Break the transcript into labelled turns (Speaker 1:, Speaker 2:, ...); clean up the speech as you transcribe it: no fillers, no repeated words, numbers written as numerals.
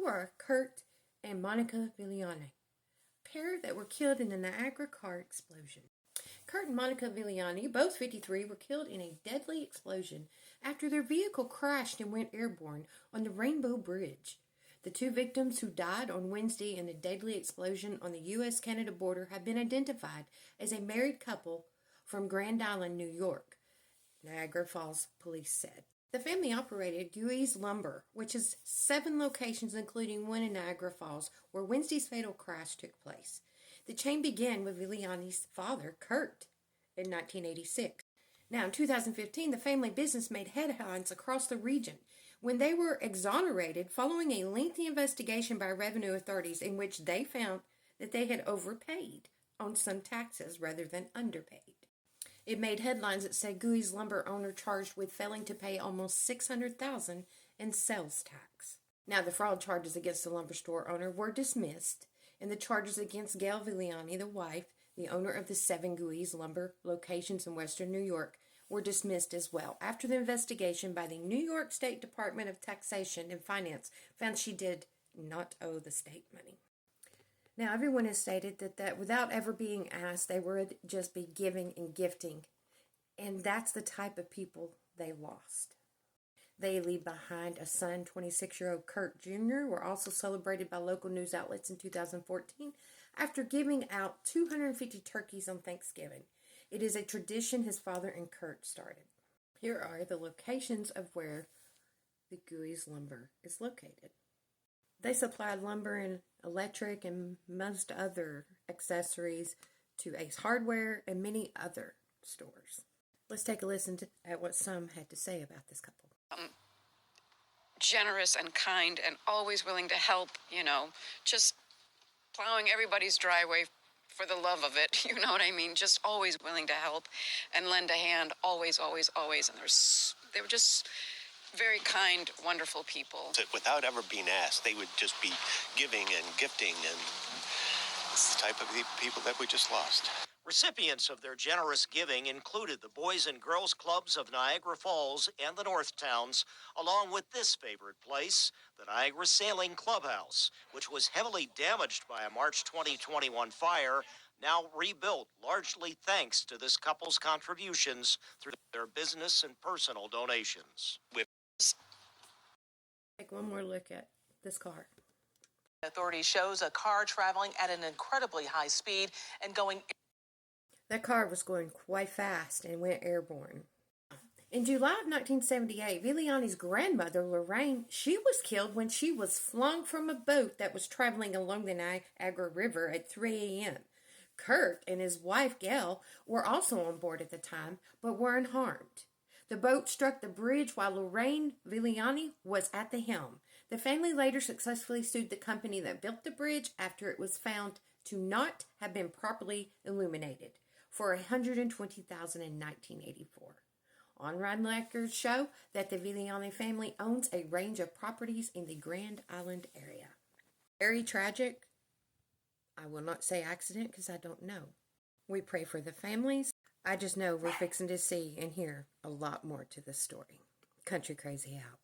Speaker 1: are Kurt and Monica Villaini, a pair that were killed in the Niagara car explosion. Kurt and Monica Villaini, both 53, were killed in a deadly explosion after their vehicle crashed and went airborne on the Rainbow Bridge. The two victims who died on Wednesday in a deadly explosion on the U.S.-Canada border have been identified as a married couple from Grand Island, New York, Niagara Falls police said. The family operated Gui's Lumber, which has 7 locations, including one in Niagara Falls, where Wednesday's fatal crash took place. The chain began with Villaini's father, Kurt, in 1986. Now, in 2015, the family business made headlines across the region when they were exonerated following a lengthy investigation by revenue authorities in which they found that they had overpaid on some taxes rather than underpaid. It made headlines that said Gui's Lumber owner charged with failing to pay almost $600,000 in sales tax. Now, the fraud charges against the lumber store owner were dismissed, and the charges against Gail Villaini, the wife, the owner of the 7 Gui's Lumber locations in western New York, were dismissed as well after the investigation by the New York State Department of Taxation and Finance found she did not owe the state money. Now, everyone has stated that without ever being asked, they would just be giving and gifting. And that's the type of people they lost. They leave behind a son, 26-year-old Kurt Jr., were also celebrated by local news outlets in 2014 after giving out 250 turkeys on Thanksgiving. It is a tradition his father and Kurt started. Here are the locations of where the Gui's Lumber is located. They supplied lumber and electric and most other accessories to Ace Hardware and many other stores. Let's take a listen at what some had to say about this couple.
Speaker 2: Generous and kind and always willing to help, just plowing everybody's driveway for the love of it, you know what I mean? Just always willing to help and lend a hand, always, always, always. And they were just very kind, wonderful people.
Speaker 3: Without ever being asked, they would just be giving and gifting, and it's the type of people that we just lost.
Speaker 4: Recipients of their generous giving included the Boys and Girls Clubs of Niagara Falls and the North Towns, along with this favorite place, the Niagara Sailing Clubhouse, which was heavily damaged by a March 2021 fire, now rebuilt largely thanks to this couple's contributions through their business and personal donations.
Speaker 1: Take one more look at this car.
Speaker 5: Authorities shows a car traveling at an incredibly high speed and going.
Speaker 1: That car was going quite fast and went airborne. In July of 1978, Villaini's grandmother, Lorraine, she was killed when she was flung from a boat that was traveling along the Niagara River at 3 a.m. Kurt and his wife, Gail, were also on board at the time, but were unharmed. The boat struck the bridge while Lorraine Villaini was at the helm. The family later successfully sued the company that built the bridge after it was found to not have been properly illuminated for $120,000 in 1984. On-ride records show that the Villaini family owns a range of properties in the Grand Island area. Very tragic. I will not say accident because I don't know. We pray for the families. I just know we're fixing to see and hear a lot more to this story. Country Crazy out.